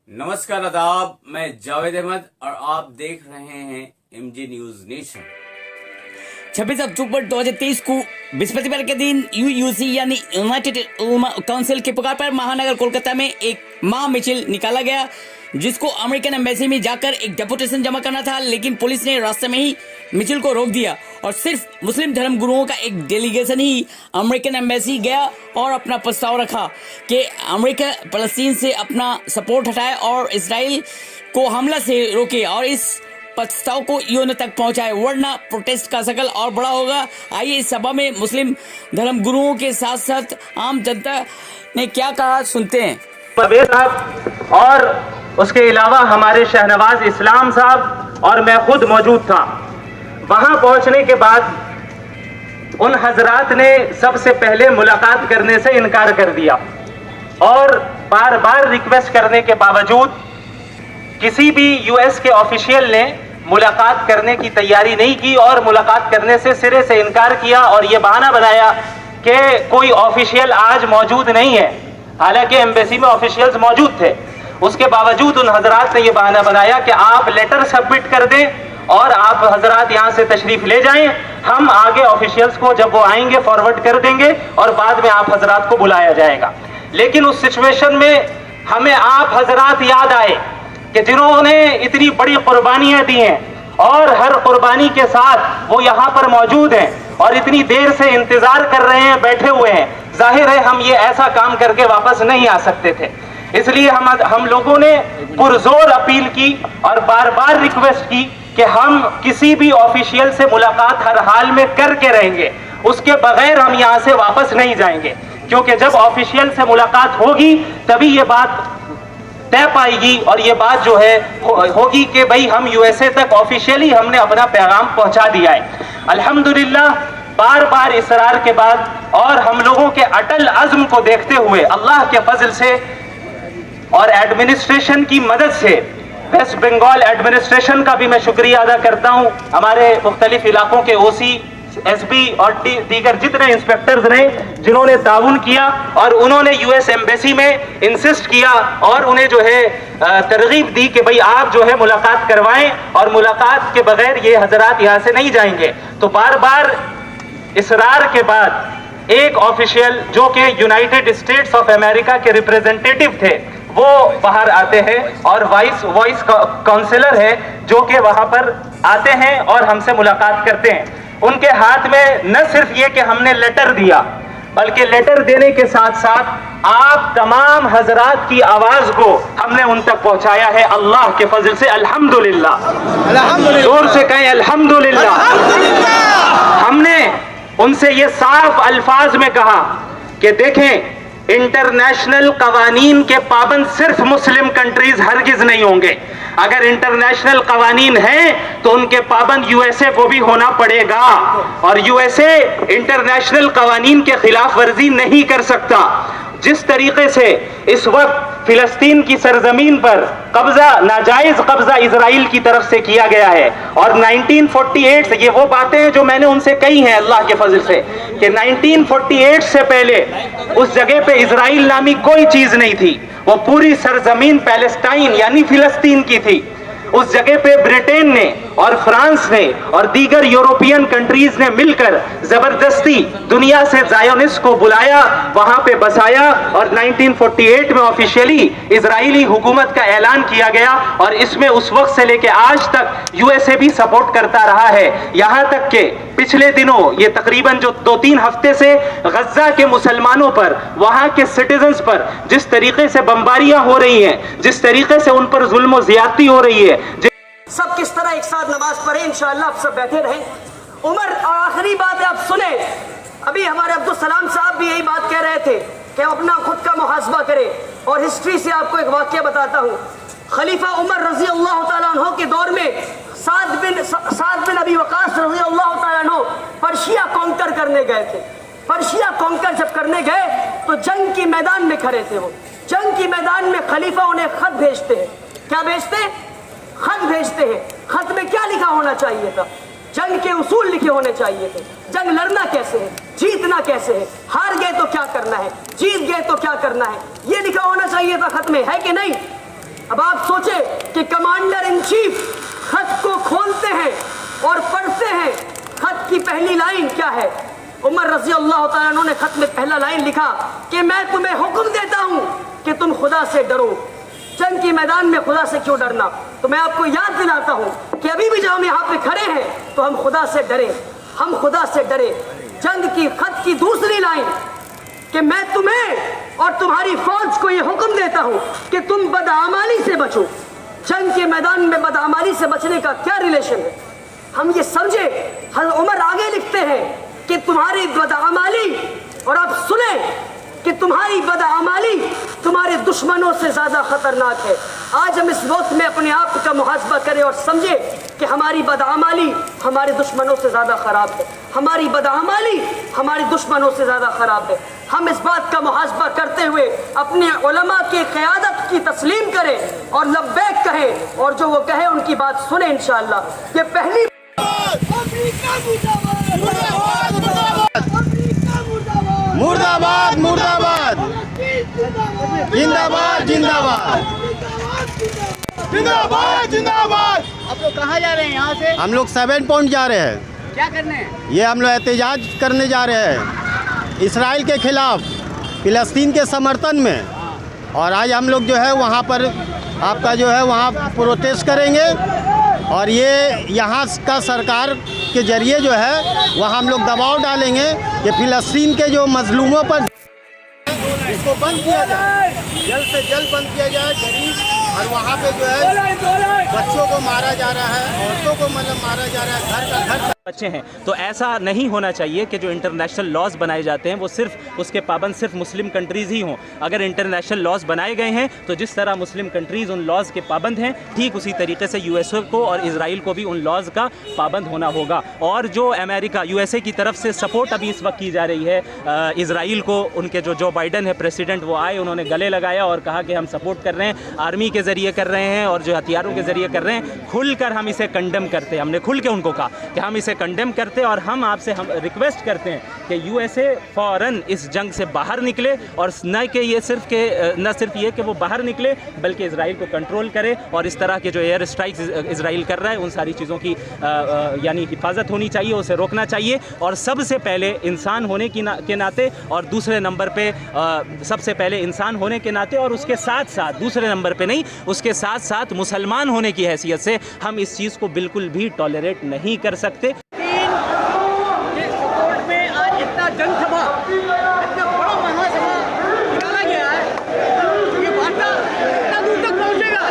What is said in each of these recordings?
नमस्कार आदाब, मैं जावेद अहमद और आप देख रहे हैं एमजी न्यूज नेशन। 26 अक्टूबर 2023 को बृहस्पतिवार के दिन यूयूसी यानी यूनाइटेड उलमा काउंसिल के पुकार पर महानगर कोलकाता में एक महामिছিল निकाला गया, जिसको अमेरिकन एम्बेसी में जाकर एक डेपुटेशन जमा करना था, लेकिन पुलिस ने रास्ते में ही मिছিল को रोक दिया और सिर्फ मुस्लिम धर्म गुरुओं का एक डेलीगेशन ही अमेरिकन एम्बेसी गया और अपना प्रस्ताव रखा कि अमेरिका फलस्तीन से अपना सपोर्ट हटाए और इसराइल को हमला से रोके और इस प्रस्ताव को यूएन तक पहुंचाए, वरना प्रोटेस्ट का शकल और बड़ा होगा। आइए इस सभा में मुस्लिम धर्म गुरुओं के साथ साथ आम जनता ने क्या कहा, सुनते हैं। परवेज साहब और उसके अलावा हमारे शहनवाज इस्लाम साहब और मैं खुद मौजूद था। वहां पहुंचने के बाद उन हजरात ने सबसे पहले मुलाकात करने से इनकार कर दिया और बार बार रिक्वेस्ट करने के बावजूद किसी भी यूएस के ऑफिशियल ने मुलाकात करने की तैयारी नहीं की और मुलाकात करने से सिरे से इनकार किया और ये बहाना बनाया कि कोई ऑफिशियल आज मौजूद नहीं है, हालांकि एम्बेसी में ऑफिशियल्स मौजूद थे। उसके बावजूद उन हजरात ने यह बहाना बनाया कि आप लेटर सबमिट कर दें और आप हजरात यहाँ से तशरीफ ले जाएं, हम आगे ऑफिशियल्स को जब वो आएंगे फॉरवर्ड कर देंगे और बाद में आप हजरात को बुलाया जाएगा। लेकिन उस सिचुएशन में हमें आप हजरात याद आए कि जिन्होंने इतनी बड़ी कुर्बानियां दी हैं और हर कुर्बानी के साथ वो यहाँ पर मौजूद हैं और इतनी देर से इंतजार कर रहे हैं, बैठे हुए हैं। जाहिर है हम ये ऐसा काम करके वापस नहीं आ सकते थे, इसलिए हम लोगों ने पुरजोर अपील की और बार बार रिक्वेस्ट की कि हम किसी भी ऑफिशियल से मुलाकात हर हाल में करके रहेंगे, उसके बगैर हम यहाँ से वापस नहीं जाएंगे, क्योंकि जब ऑफिशियल से मुलाकात होगी तभी ये बात तय पाएगी और ये बात जो है होगी कि भाई हम यूएसए तक ऑफिशियली हमने अपना पैगाम पहुंचा दिया है। अल्हम्दुलिल्लाह बार बार इसरार के बाद और हम लोगों के अटल अज़्म को देखते हुए अल्लाह के फजल से और एडमिनिस्ट्रेशन की मदद से, वेस्ट बंगाल एडमिनिस्ट्रेशन का भी मैं शुक्रिया अदा करता हूं, हमारे मुख्तलिफ इलाकों के ओसी, एसपी और दीगर जितने इंस्पेक्टर्स ने जिन्होंने ताउन किया और उन्होंने यूएस एम्बेसी में इंसिस्ट किया और उन्हें जो है तरगीब दी कि भाई आप जो है मुलाकात करवाएं और मुलाकात के बगैर ये हजरात यहाँ से नहीं जाएंगे। तो बार बार इसरार के बाद एक ऑफिशियल जो कि यूनाइटेड स्टेट्स ऑफ अमेरिका के रिप्रेजेंटेटिव थे वो बाहर आते हैं और वॉइस काउंसलर है जो कि वहां पर आते हैं और हमसे मुलाकात करते हैं। उनके हाथ में न सिर्फ ये कि हमने लेटर दिया, बल्कि लेटर देने के साथ साथ आप तमाम हजरात की आवाज को हमने उन तक पहुंचाया है। अल्लाह के फजल से अल्हम्दुलिल्लाह, जोर से कहें अल्हम्दुलिल्लाह। हमने उनसे ये साफ अल्फाज में कहा कि देखें, इंटरनेशनल कवानीन के पाबंद सिर्फ मुस्लिम कंट्रीज हरगिज नहीं होंगे। अगर इंटरनेशनल कवानीन हैं तो उनके पाबंद यूएसए को भी होना पड़ेगा और यूएसए इंटरनेशनल कवानीन के खिलाफ वर्जी नहीं कर सकता। जिस तरीके से इस वक्त फिलिस्तीन की सरजमीन पर कब्जा, नाजायज कब्जा इजराइल की तरफ से किया गया है और 1948 से, ये वो बातें हैं जो मैंने उनसे कही हैं अल्लाह के फजल से, कि 1948 से पहले उस जगह पे इजराइल नामी कोई चीज नहीं थी, वो पूरी सरजमीन पैलेस्टाइन यानी फिलिस्तीन की थी। उस जगह पे ब्रिटेन ने और फ्रांस ने और दीगर यूरोपियन कंट्रीज ने मिलकर जबरदस्ती दुनिया से ज़ायोनिस्ट को बुलाया, वहां पे बसाया और 1948 में ऑफिशियली इजरायली हुकूमत का ऐलान किया गया और इसमें उस वक्त से लेके आज तक यूएसए भी सपोर्ट करता रहा है। यहां तक के पिछले दिनों ये तकरीबन जो 2-3 हफ्ते से गजा के मुसलमानों पर, वहां के सिटीजन्स पर जिस तरीके से बमबारियां हो रही हैं, जिस तरीके से उन पर जुल्म और ज्यादती हो रही है, सब किस तरह एक साथ नमाज पढ़े, इंशाअल्लाह आप सब बैठे रहें। उमर, आखिरी बात है आप सुने, अभी हमारे अब्दुल सलाम साहब भी यही बात कह रहे थे कि अपना खुद का मुहासबा करें और हिस्ट्री से आपको एक वाकया बताता हूँ। खलीफा उमर रजी अल्लाह तआला अन्हु के दौर में साद बिन अबी वकास रजी अल्लाह तआला अन्हु पर्शिया कॉन्कर करने गए थे। पर्शिया कॉन्कर जब करने गए तो जंग के मैदान में खड़े थे। वो जंग के मैदान में खलीफा उन्हें खत भेजते हैं। क्या भेजते हैं? खत भेजते हैं। खत में क्या लिखा होना चाहिए था? जंग के उसूल लिखे होने चाहिए थे। जंग लड़ना कैसे है, जीतना कैसे है, हार गए तो क्या करना है, जीत गए तो क्या करना है, ये लिखा होना चाहिए था खत में, है कि नहीं? अब आप सोचे कि कमांडर इन चीफ खत को खोलते हैं और पढ़ते हैं। खत की पहली लाइन क्या है? उमर रजी अल्लाह तआला अन्हु ने खत में पहला लाइन लिखा कि मैं तुम्हें हुक्म देता हूं कि तुम खुदा से डरो। जंग के मैदान में खुदा से क्यों डरना? तो मैं आपको याद दिलाता हूं कि अभी भी जब हम यहाँ पे खड़े हैं तो हम खुदा से डरे, हम खुदा से डरे। जंग की खत की दूसरी लाइन कि मैं तुम्हें और तुम्हारी फौज को यह हुक्म देता हूं कि तुम बदआमाली से बचो। जंग के मैदान में बदआमाली से बचने का क्या रिलेशन है? हम ये समझे। हज़रत उमर आगे लिखते हैं कि तुम्हारी बदआमाली, और आप सुने कि तुम्हारी बदआमाली तुम्हारे दुश्मनों से ज्यादा खतरनाक है। आज हम इस वक्त में अपने आप का मुहासबा करें और समझे कि हमारी बदआमाली हमारे दुश्मनों से ज्यादा खराब है, हमारी बदआमाली हमारे दुश्मनों से ज्यादा खराब है। हम इस बात का मुहासबा करते हुए अपने उलमा की क़यादत की तस्लीम करें और लब्बैक कहें, और जो वो कहे उनकी बात सुने इंशाअल्लाह। ये पहली मुर्दाबाद मुर्दाबाद, जिंदाबाद जिंदाबाद, जिंदाबाद जिंदाबाद। आप लोग कहाँ जा रहे हैं यहाँ से? हम लोग 7 पॉइंट जा रहे हैं। क्या करने हैं? ये हम लोग एहतजाज करने जा रहे हैं इसराइल के खिलाफ, फिलिस्तीन के समर्थन में। और आज हम लोग जो है वहाँ पर आपका जो है वहाँ प्रोटेस्ट करेंगे, और ये यहाँ का सरकार के जरिए जो है वहाँ हम लोग दबाव डालेंगे कि फिलिस्तीन के जो मजलूमों पर इसको बंद किया जाए, जल्द से जल्द बंद किया जाए। गरीब और वहाँ पे जो है बच्चों को मारा जा रहा है, औरतों को मतलब मारा जा रहा है, घर का घर बच्चे हैं। तो ऐसा नहीं होना चाहिए कि जो इंटरनेशनल लॉज बनाए जाते हैं वो सिर्फ उसके पाबंद सिर्फ मुस्लिम कंट्रीज़ ही हों। अगर इंटरनेशनल लॉज बनाए गए हैं तो जिस तरह मुस्लिम कंट्रीज़ उन लॉज के पाबंद हैं, ठीक उसी तरीके से यूएसए को और इजराइल को भी उन लॉज का पाबंद होना होगा। और जो अमेरिका यूएसए की तरफ से सपोर्ट अभी इस वक्त की जा रही है इजराइल को, उनके जो बाइडन है प्रेसिडेंट, वो आए, उन्होंने गले लगाया और कहा कि हम सपोर्ट कर रहे हैं, आर्मी के ज़रिए कर रहे हैं और जो हथियारों के ज़रिए कर रहे हैं। खुलकर हम इसे कंडेम करते हैं। हमने खुल के उनको कहा कि हम इसे कंडेम करते हैं और हम रिक्वेस्ट करते हैं कि यूएसए फ़ौरन इस जंग से बाहर निकले, और न सिर्फ ये कि वो बाहर निकले बल्कि इजराइल को कंट्रोल करे, और इस तरह के जो एयर स्ट्राइक्स इजराइल कर रहा है उन सारी चीज़ों की यानी हिफाजत होनी चाहिए, उसे रोकना चाहिए। और सबसे पहले इंसान होने के नाते, और दूसरे नंबर पे सबसे पहले इंसान होने के नाते, और उसके साथ साथ दूसरे नंबर पे नहीं, उसके साथ साथ मुसलमान होने की हैसियत से हम इस चीज़ को बिल्कुल भी टॉलरेट नहीं कर सकते। जनसभा, इतना बड़ा महासभा निकाला गया है, ये वार्ता कितना दूर तक पहुंचेगा?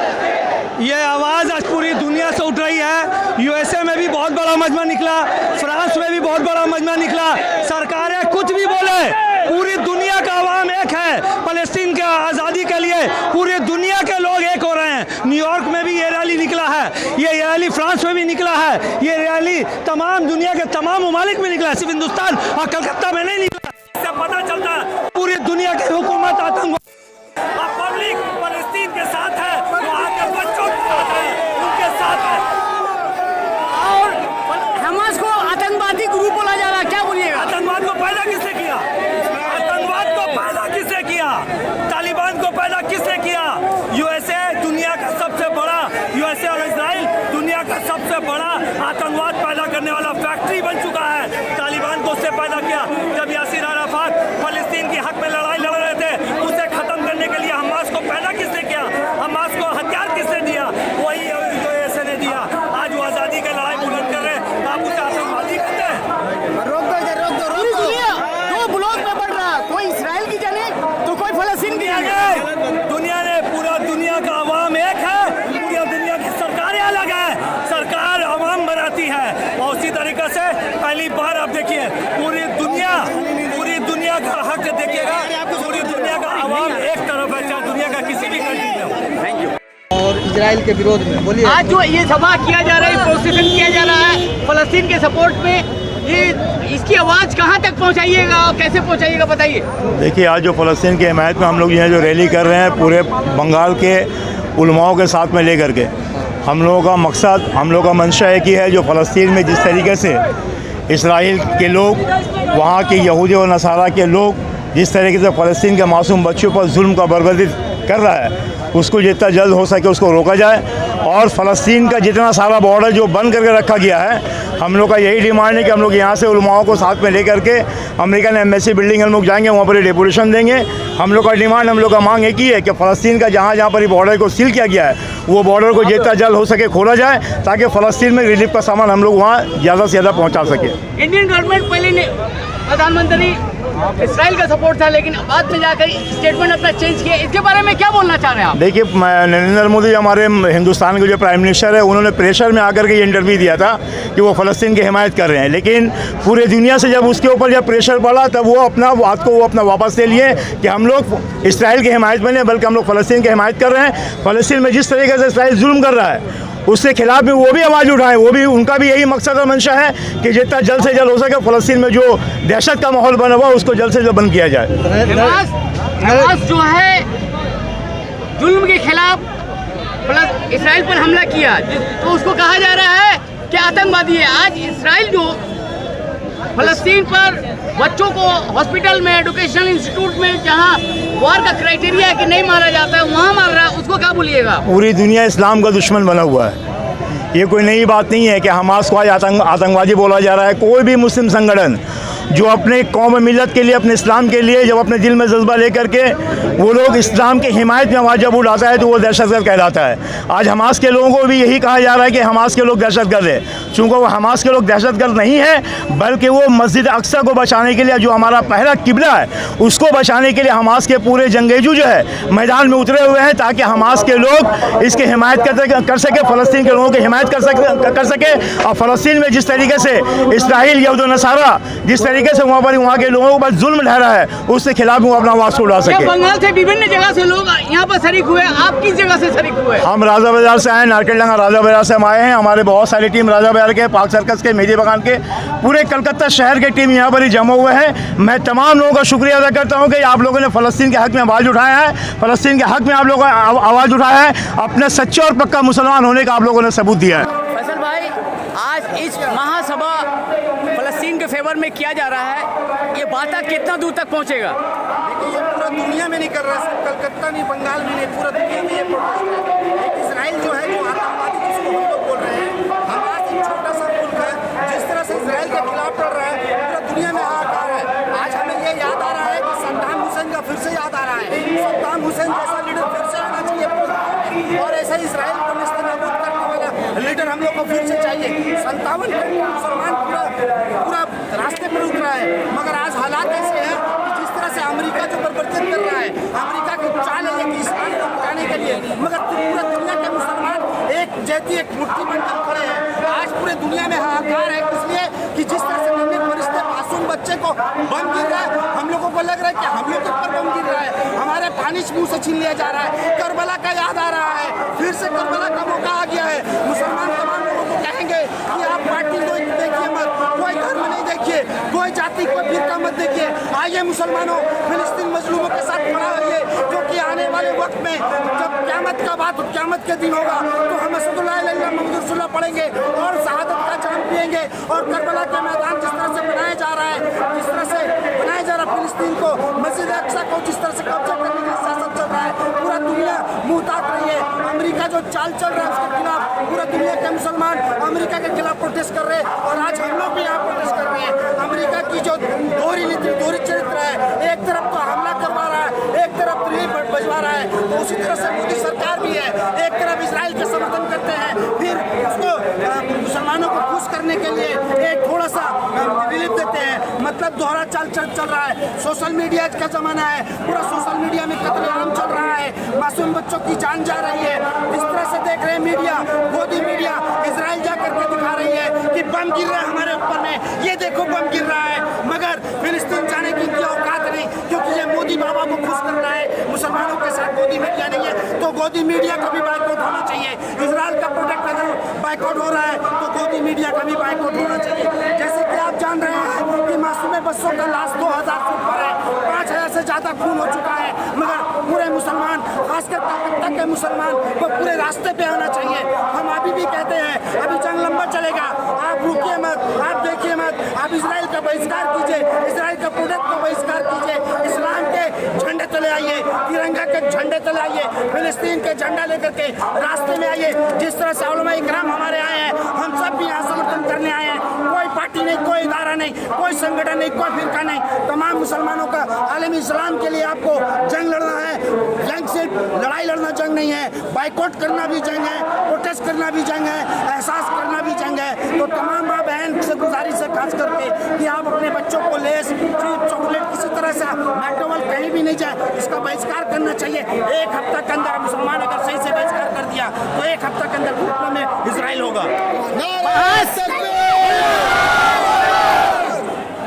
ये आवाज़ आज पूरी दुनिया से उठ रही है। यूएसए में भी बहुत बड़ा मजमा निकला, फ्रांस में भी बहुत बड़ा मजमा निकला। सरकारें कुछ भी बोले, पूरी दुनिया का आवाम एक है फलस्तीन के आज़ादी के लिए। पूरी दुनिया के लोग एक हो रहे हैं। न्यूयॉर्क में भी ये रैली निकला है, ये रैली फ्रांस में भी निकला है, ये रैली तमाम दुनिया के तमाम ममालिक में निकला है, सिर्फ हिंदुस्तान और कलकत्ता में नहीं निकला। इससे पता चलता है पूरी दुनिया की हुकूमत आतंकवाद और पब्लिक फलस्तीन के साथ है, वहाँ के बच्चों के साथ है, उनके साथ है। और हमास को आतंकवादी ग्रुप बोला जा रहा है, क्या बोलिएगा? आतंकवाद को पैदा किसने किया? आतंकवाद को पैदा किसने किया? तालिबान को पैदा किसने किया? यूएसए दुनिया का सबसे बड़ा, यूएसए और इजराइल दुनिया का सबसे बड़ा आतंकवाद पैदा करने वाला फैक्ट्री बन चुका है। तालिबान को उससे पैदा किया। जब यासिर अराफात फलस्तीन के हक में लड़ाई लड़ रहे थे, उसे खत्म करने के लिए हमास को पैदा किसने किया? हमास को हथियार किसने दिया? वही यूएसए ने दिया। आज वो आज़ादी की लड़ाई बुलंद कर रहे हैं, आप उसे आतंकवादी कहते हैं? पूरी दुनिया दो ब्लॉक में बढ़ रहा है, कोई इसराइल की जाने तो कोई फलस्तीन की जाने। दुनिया ने, पूरा दुनिया का अवाम एक है, पूरी दुनिया की सरकारें अलग है, सरकार अवाम बनाती है। और उसी तरीके से पहली बार आप देखिए पूरी दुनिया का हक देखिएगा, पूरी दुनिया का अवाम एक तरफ है, चाहे दुनिया का किसी भी कंट्री में हो। Thank you. और इजराइल के विरोध में बोलिए। आज जो ये सभा किया जा रहा है, प्रोसेसन किया जा रहा है फलस्तीन के सपोर्ट में, ये इसकी आवाज़ कहाँ तक पहुँचाइएगा और कैसे पहुँचाइएगा, बताइए। देखिए, आज जो फ़लस्तीन की हिमायत में हम लोग यहाँ जो रैली कर रहे हैं, पूरे बंगाल के उलमाओं के साथ में लेकर के, हम लोगों का मकसद, हम लोगों का मंशा एक ही है, जो फ़लस्तीन में जिस तरीके से इसराइल के लोग वहाँ के यहूदी और नसारा के लोग जिस तरीके से फ़लस्तीन के मासूम बच्चों पर जुल्म का बरगदित कर रहा है, उसको जितना जल्द हो सके उसको रोका जाए। और फ़लस्तीन का जितना सारा बॉर्डर जो बंद करके रखा गया है, हम लोग का यही डिमांड है कि हम लोग यहाँ से उलमाओं को साथ में लेकर के अमेरिकन एम्बेसी बिल्डिंग हम लोग जाएंगे, वहाँ पर डेपुटेशन देंगे। हम लोग का डिमांड, हम लोग का मांग एक ही है कि फ़लस्तीन का जहाँ जहाँ पर ये बॉर्डर को सील किया गया है, वो बॉर्डर को जितना जल्द हो सके खोला जाए, ताकि फ़लस्तीन में रिलीफ का सामान हम लोग वहाँ ज़्यादा से ज़्यादा पहुँचा सकें। इंडियन गवर्नमेंट पहले प्रधानमंत्री इसराइल का सपोर्ट था, लेकिन बाद में जाकर स्टेटमेंट अपना चेंज किया। इसके बारे में क्या बोलना चाह रहे हैं आप? देखिए, नरेंद्र मोदी हमारे हिंदुस्तान के जो प्राइम मिनिस्टर है, उन्होंने प्रेशर में आकर के ये इंटरव्यू दिया था कि वो फ़लस्तीन की हिमायत कर रहे हैं, लेकिन पूरे दुनिया से जब उसके ऊपर जब प्रेशर पड़ा, तब वो अपना बात को वो अपना वापस ले लिए कि हम लोग इसराइल की हिमायत में नहीं, बल्कि हम लोग फ़लस्तीन की हिमायत कर रहे हैं। फ़लस्तीन में जिस तरीके से इसराइल जुल्म कर रहा है, उसके खिलाफ भी वो भी आवाज़ उठाएं। वो भी, उनका भी यही मकसद और मंशा है कि जितना जल्द से जल्द हो सके फ़लस्तीन में जो दहशत का माहौल बना हुआ, उसको जल्द से जल्द बंद किया जाए। हमास जो है जुल्म के खिलाफ प्लस इसराइल पर हमला किया, तो उसको कहा जा रहा है कि आतंकवादी है। आज इसराइल जो फ़लस्तीन पर बच्चों को हॉस्पिटल में, एजुकेशनल इंस्टीट्यूट में, जहां वार का क्राइटेरिया है कि नहीं मारा जाता है, वहां मार रहा है, उसको क्या बोलिएगा? पूरी दुनिया इस्लाम का दुश्मन बना हुआ है। ये कोई नई बात नहीं है कि हमास को आज आतंकवादी बोला जा रहा है। कोई भी मुस्लिम संगठन जो अपने कौम मिलत के लिए, अपने इस्लाम के लिए जब अपने दिल में जज्बा लेकर के वो लोग इस्लाम की हिमायत में आवाज़ जब उठाता है, तो वो दहशतगर्द कहलाता है। आज हमास के लोगों को भी यही कहा जा रहा है कि हमास के लोग दहशतगर्द है। चूँकि वो हमास के लोग दहशतगर्द नहीं है, बल्कि वो मस्जिद अक्सा को बचाने के लिए, जो हमारा पहला किबला है, उसको बचाने के लिए हमास के पूरे जंगेजू जो है मैदान में उतरे हुए हैं, ताकि हमास के लोग इसकी हिमायत कर सके, फ़लस्तीन के लोगों की हिमायत कर सके। और फ़लस्तीन में जिस तरीके से इसराइल यहूद और नसारा जिस तरीके से वहाँ के लोगों पर जुल्म ढहरा है, उसके खिलाफ वो अपना आवाज़ उठा सके। बंगाल से विभिन्न जगह से लोग यहाँ पर शरीक हुए, आप किस जगह से शरीक हुए? हम राजा बाजार से आए, नारकेलडंगा राजा बाजार से हम आए हैं। हमारे बहुत सारी टीम राजा बाजार के, पार्क सर्कस के, मेहदी बगान के, पूरे कलकत्ता शहर के टीम यहाँ पर ही जमा हुए हैं। मैं तमाम लोगों का शुक्रिया अदा करता हूँ कि आप लोगों ने फ़लस्तीन के हक़ में आवाज़ उठाया है, फ़लस्तीन के हक़ में आप लोगों ने आवाज़ उठाया है, अपने सच्चे और पक्का मुसलमान होने का आप लोगों ने सबूत दिया है। फैसल भाई, आज इस महासभा फ़लस्तीन के फेवर में किया जा रहा है, ये बात कितना दूर तक पहुँचेगा? देखिए, ये पूरा दुनिया में नहीं कर रहा है, सिर्फ कलकत्ता नहीं, बंगाल में नहीं, पूरा दुनिया में ये प्रोटेस्ट है। एक इसराइल जो है, जो आतंकवादी जिसको हम लोग बोल रहे हैं, हमास एक छोटा सा मुल्क है, जिस तरह से इसराइल के खिलाफ लड़ रहा है, पूरा दुनिया में हाहाकार है। आज हमें ये याद आ रहा है कि सद्दाम हुसैन का फिर से याद आ रहा है। सद्दाम हुसैन जैसा लीडर फिर से आना चाहिए, और ऐसा इसराइल को नेस्तनाबूद करने वाला लीडर हम लोग को फिर से चाहिए। 57 मुसलमान पूरा रास्ते पर उतरा है, मगर आज हालात ऐसे हैं कि जिस तरह से अमेरिका जो परिवर्तित कर रहा है, अमेरिका की चाल है कि इस्लाम को मिटाने के लिए, मगर पूरा दुनिया के मुसलमान एक जैसी एक मुट्ठी बनकर खड़े हैं। आज पूरे दुनिया में हाहाकार है, इसलिए कि जिस तरह से नन्हे फरिश्ते मासूम बच्चे को बम गिर रहा है, हम लोगों को लग रहा है कि हम लोग के ऊपर बम गिर रहा है, हमारे पानी मुंह से छीन लिया जा रहा है। करबला का याद आ रहा है, फिर से करबला का मौका आ गया है। मुसलमान तमाम लोगों को कहेंगे कि आप पार्टी को देखिए मत, कोई धर्म नहीं देखिए, कोई जाति, कोई फिरका मत देखिए। आइए मुसलमानों, फिलिस्तीन मजलूमों के साथ खड़ा होइए, क्योंकि आने वाले वक्त में जब क़यामत का बात, क़यामत के दिन होगा, तो हम असदुल्लाह इल्लल्लाह मुहम्मद रसूलुल्लाह पढ़ेंगे और शहादत का जाम पिएंगे। और करबला के मैदान जिस तरह से बनाया जा रहा है, जिस तरह से बनाया जा रहा है फिलिस्तीन को, मस्जिद अक्सा को जिस तरह से कब्जा करने के लिए सियासत चल रहा है, पूरा दुनिया मुँह ताक रही है। अमेरिका जो चाल चल रहा है उसके खिलाफ पूरा दुनिया के मुसलमान अमेरिका के खिलाफ प्रोटेस्ट कर रहे हैं, और आज हम लोग भी यहाँ प्रोटेस्ट कर रहे हैं। अमेरिका की जो दोहरी नीति, दोहरी चरित्र है, एक तरफ तो हमला करवा रहा है, एक तरफ रिलीफ बजवा रहा है, तो उसी तरह से मोदी सरकार भी है, एक तरफ इसराइल का समर्थन करते हैं, फिर उसको मुसलमानों को खुश करने के लिए एक थोड़ा सा रिलीफ देते हैं। मतलब दोहरा चाल चल रहा है। सोशल मीडिया का ज़माना है, पूरा सोशल मीडिया में कत्लेआम चल रहा है, मासूम बच्चों की जान जा रही है। इस तरह से देख रहे हैं मीडिया, गोदी मीडिया इसराइल जा करके दिखा रही है कि बम गिर रहा है हमारे ऊपर में, ये देखो बम गिर रहा है, मगर फिलिस्तीन जाने की इनकी औकात नहीं, क्योंकि ये मोदी बाबा को खुश करना है। मुसलमानों के साथ गोदी मीडिया नहीं है, तो गोदी मीडिया को भी बाइकआउट होना चाहिए। इसराइल का प्रोडक्ट अगर बाइकआउट हो रहा है, तो गोदी मीडिया का भी बाइकआउट होना चाहिए। जैसे कि आप जान रहे हैं कि मासूम बच्चों का लाश 2000 फुट पर है, 5000 से ज़्यादा खून हो चुका है, मगर पूरे मुसलमान, खासकर कलकत्ता के मुसलमान को पूरे रास्ते पे आना चाहिए। हम अभी भी कहते हैं अभी जंग लंबा चलेगा, आप रुकिए मत, आप देखिए मत, आप इजराइल का बहिष्कार कीजिए, इजराइल का प्रोडक्ट का बहिष्कार कीजिए, इस्लाम के झंडे तले आइए, तिरंगा के झंडे तले आइए, फिलिस्तीन के झंडा लेकर के रास्ते में आइए। जिस तरह से उलमा इकराम हमारे आए हैं, हम सब भी यहाँ समर्थन करने आए हैं। कोई पार्टी नहीं, कोई इदारा नहीं, कोई संगठन नहीं, कोई फिरका नहीं, तमाम मुसलमानों का आलमी इस्लाम के लिए आपको जंग लड़ना है। जंग से लड़ाई लड़ना जंग नहीं है, बाइकआउट करना भी जंग है, प्रोटेस्ट करना भी जंग है, एहसास करना भी जंग है। तो तमाम माँ बहन से गुजारिश है खास करके कि आप अपने बच्चों को लेस, चॉकलेट किसी तरह से मैकडोनल्ड कहीं भी नहीं जाए, इसका बहिष्कार करना चाहिए। एक हफ्ता के अंदर मुसलमान अगर सही से बहिष्कार कर दिया तो एक हफ्ता के अंदर घुटनों में इजराइल होगा।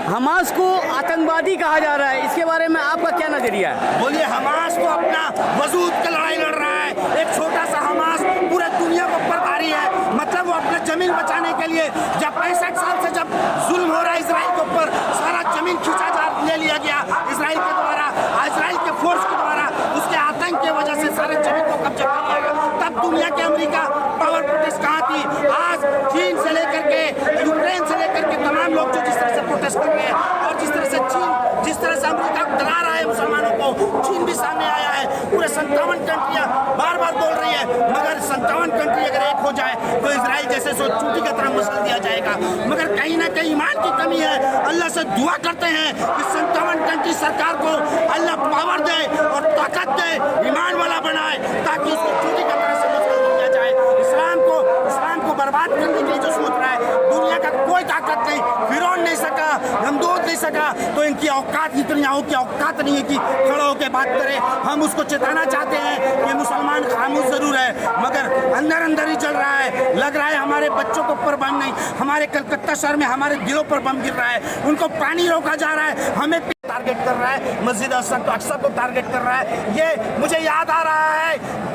हमास को आतंकवादी कहा जा रहा है, इसके बारे में आपका क्या नजरिया है? बोलिए, हमास तो अपना वजूद का लड़ाई लड़ रहा है। एक छोटा सा हमास पूरे दुनिया के ऊपर भारी है। मतलब वो अपने जमीन बचाने के लिए जब 65 साल से जब जुल्म हो रहा है इजराइल के ऊपर, सारा जमीन खींचा जा ले लिया गया इजराइल के द्वारा, इजराइल के फोर्स के द्वारा, उसके आतंक की वजह से सारे जमीन को कब्जा कर लिया गया। तब दुनिया के अमेरिका पावर प्रोटेस्ट कहाँ थी? आज चीन से लेकर के यूक्रेन से लेकर के तमाम लोग जो जिस तरह से प्रोटेस्ट कर रहे हैं और जिस तरह से चीन, जिस तरह से अमेरिका डरा रहा है मुसलमानों को, चीन भी सामने आया है। पूरे 57 कंट्रियां बार बार बोल रही है, मगर 57 कंट्री अगर एक हो जाए तो इजराइल जैसे सो चूटी की तरह मसल दिया जाएगा। मगर कहीं ना कहीं ईमान की कमी है। अल्लाह से दुआ करते हैं कि 57 कंट्री सरकार को अल्लाह पावर दे और ताकत दे, ईमान वाला बनाए, ताकि उसको चूटी की तरह से मसल दिया जाए। इस्लाम को बर्बाद करने के लिए जो सोच रहा है, दुनिया का कोई ताकत नहीं, फिरौन नहीं सका, नमरूद नहीं सका, तो इनकी औकात इतनी की औकात नहीं है कि खड़ा होकर बात करे। हम उसको चेताना चाहते हैं कि मुसलमान खामोश जरूर है, मगर अंदर अंदर ही चल रहा है। लग रहा है हमारे बच्चों के ऊपर बम नहीं, हमारे कलकत्ता शहर में हमारे दिलों पर बम गिर रहा है। उनको पानी रोका जा रहा है, हमें टारगेट कर रहा है, मस्जिद अक्सा को टारगेट कर रहा है। ये मुझे याद आ रहा है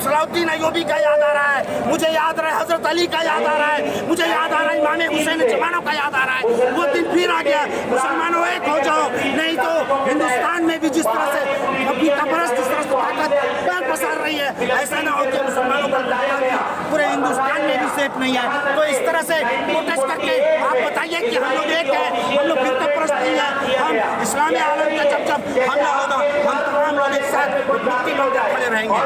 सलाउद्दीन अय्यूबी का याद आ रहा है, मुझे याद आ रहा है हजरत अली का याद आ रहा है, मुझे याद आ रहा है इमाम हुसैन जमानों का याद आ रहा है। वो दिन फिर आ गया। मुसलमानों एक हो जाओ, नहीं तो हिंदुस्तान में भी जिस तरह से कब्रिस्तान जिस तरह से ताकत पैर पसार रही है, ऐसा ना हो कि मुसलमानों का पूरे हिंदुस्तान में भी सेफ नहीं है। तो इस तरह से प्रोटेस्ट करके आप बताइए कि हम लोग एक है, हम लोग फिरकापरस्त नहीं है। हम इस्लामी आलम का जब हमला होगा, हम तमाम लोग एक साथ खड़े रहेंगे।